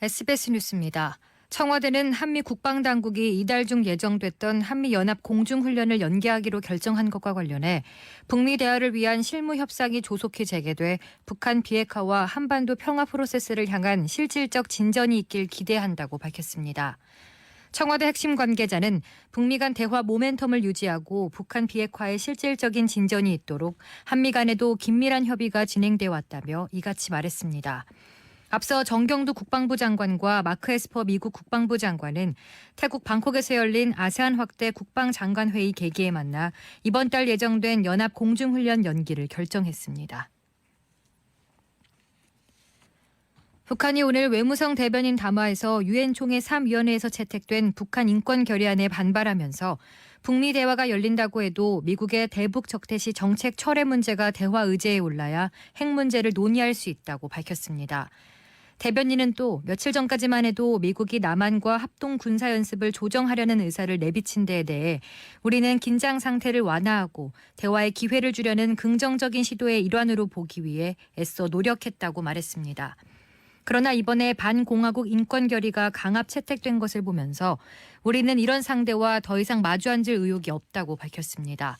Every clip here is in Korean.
SBS 뉴스입니다. 청와대는 한미 국방당국이 이달 중 예정됐던 한미연합 공중훈련을 연기하기로 결정한 것과 관련해 북미 대화를 위한 실무 협상이 조속히 재개돼 북한 비핵화와 한반도 평화 프로세스를 향한 실질적 진전이 있길 기대한다고 밝혔습니다. 청와대 핵심 관계자는 북미 간 대화 모멘텀을 유지하고 북한 비핵화에 실질적인 진전이 있도록 한미 간에도 긴밀한 협의가 진행돼 왔다며 이같이 말했습니다. 앞서 정경두 국방부 장관과 마크 에스퍼 미국 국방부 장관은 태국 방콕에서 열린 아세안 확대 국방장관회의 계기에 만나 이번 달 예정된 연합 공중훈련 연기를 결정했습니다. 북한이 오늘 외무성 대변인 담화에서 유엔 총회 3위원회에서 채택된 북한 인권 결의안에 반발하면서 북미 대화가 열린다고 해도 미국의 대북 적대시 정책 철회 문제가 대화 의제에 올라야 핵 문제를 논의할 수 있다고 밝혔습니다. 대변인은 또 며칠 전까지만 해도 미국이 남한과 합동 군사 연습을 조정하려는 의사를 내비친 데에 대해 우리는 긴장 상태를 완화하고 대화의 기회를 주려는 긍정적인 시도의 일환으로 보기 위해 애써 노력했다고 말했습니다. 그러나 이번에 반공화국 인권 결의가 강압 채택된 것을 보면서 우리는 이런 상대와 더 이상 마주 앉을 의욕이 없다고 밝혔습니다.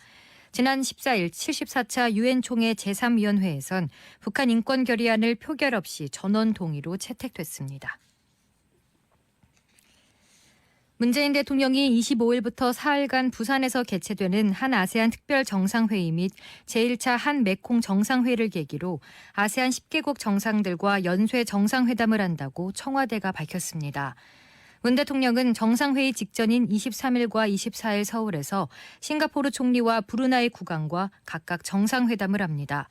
지난 14일 74차 유엔 총회 제3위원회에선 북한 인권 결의안을 표결 없이 전원 동의로 채택됐습니다. 문재인 대통령이 25일부터 사흘간 부산에서 개최되는 한 아세안 특별 정상회의 및 제1차 한 메콩 정상회의를 계기로 아세안 10개국 정상들과 연쇄 정상회담을 한다고 청와대가 밝혔습니다. 문 대통령은 정상회의 직전인 23일과 24일 서울에서 싱가포르 총리와 브루나이 국왕과 각각 정상회담을 합니다.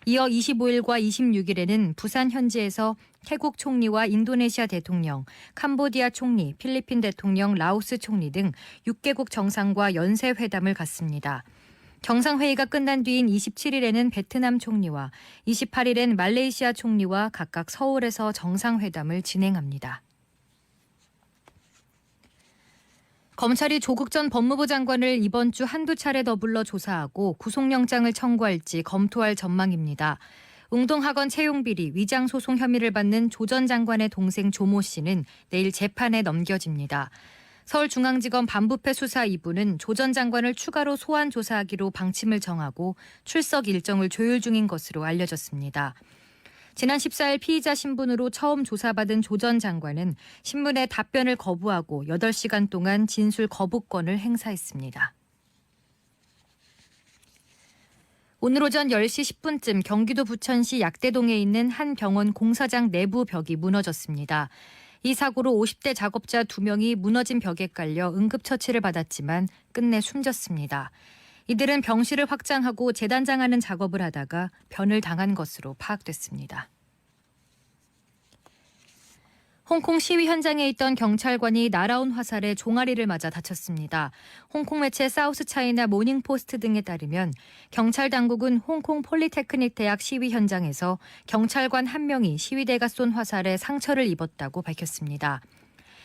이어 25일과 26일에는 부산 현지에서 태국 총리와 인도네시아 대통령, 캄보디아 총리, 필리핀 대통령, 라오스 총리 등 6개국 정상과 연쇄회담을 갖습니다. 정상회의가 끝난 뒤인 27일에는 베트남 총리와 28일엔 말레이시아 총리와 각각 서울에서 정상회담을 진행합니다. 검찰이 조국 전 법무부 장관을 이번 주 한두 차례 더 불러 조사하고 구속영장을 청구할지 검토할 전망입니다. 웅동학원 채용비리 위장소송 혐의를 받는 조 전 장관의 동생 조모 씨는 내일 재판에 넘겨집니다. 서울중앙지검 반부패 수사 2부는 조 전 장관을 추가로 소환 조사하기로 방침을 정하고 출석 일정을 조율 중인 것으로 알려졌습니다. 지난 14일 피의자 신분으로 처음 조사받은 조 전 장관은 신문에 답변을 거부하고 8시간 동안 진술 거부권을 행사했습니다. 오늘 오전 10시 10분쯤 경기도 부천시 약대동에 있는 한 병원 공사장 내부 벽이 무너졌습니다. 이 사고로 50대 작업자 2명이 무너진 벽에 깔려 응급처치를 받았지만 끝내 숨졌습니다. 이들은 병실을 확장하고 재단장하는 작업을 하다가 변을 당한 것으로 파악됐습니다. 홍콩 시위 현장에 있던 경찰관이 날아온 화살에 종아리를 맞아 다쳤습니다. 홍콩 매체 사우스차이나 모닝포스트 등에 따르면 경찰 당국은 홍콩 폴리테크닉 대학 시위 현장에서 경찰관 1명이 시위대가 쏜 화살에 상처를 입었다고 밝혔습니다.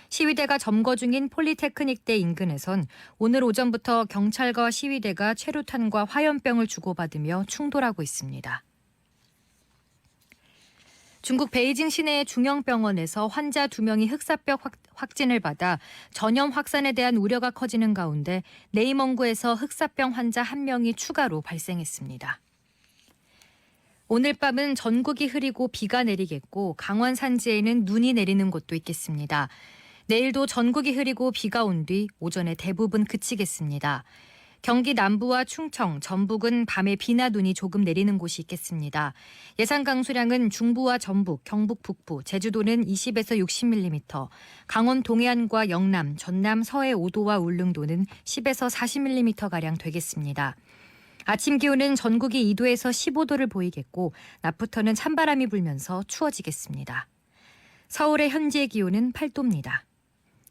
시위대가 점거 중인 폴리테크닉대 인근에선 오늘 오전부터 경찰과 시위대가 최루탄과 화염병을 주고받으며 충돌하고 있습니다. 중국 베이징 시내의 중형병원에서 환자 2명이 흑사병 확진을 받아 전염 확산에 대한 우려가 커지는 가운데 내이멍구에서 흑사병 환자 1명이 추가로 발생했습니다. 오늘 밤은 전국이 흐리고 비가 내리겠고 강원 산지에는 눈이 내리는 곳도 있겠습니다. 내일도 전국이 흐리고 비가 온 뒤 오전에 대부분 그치겠습니다. 경기 남부와 충청, 전북은 밤에 비나 눈이 조금 내리는 곳이 있겠습니다. 예상 강수량은 중부와 전북, 경북 북부, 제주도는 20에서 60mm, 강원 동해안과 영남, 전남, 서해 5도와 울릉도는 10에서 40mm가량 되겠습니다. 아침 기온은 전국이 2도에서 15도를 보이겠고 낮부터는 찬바람이 불면서 추워지겠습니다. 서울의 현재 기온은 8도입니다.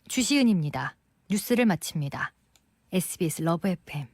주시은입니다. 뉴스를 마칩니다. SBS 러브 FM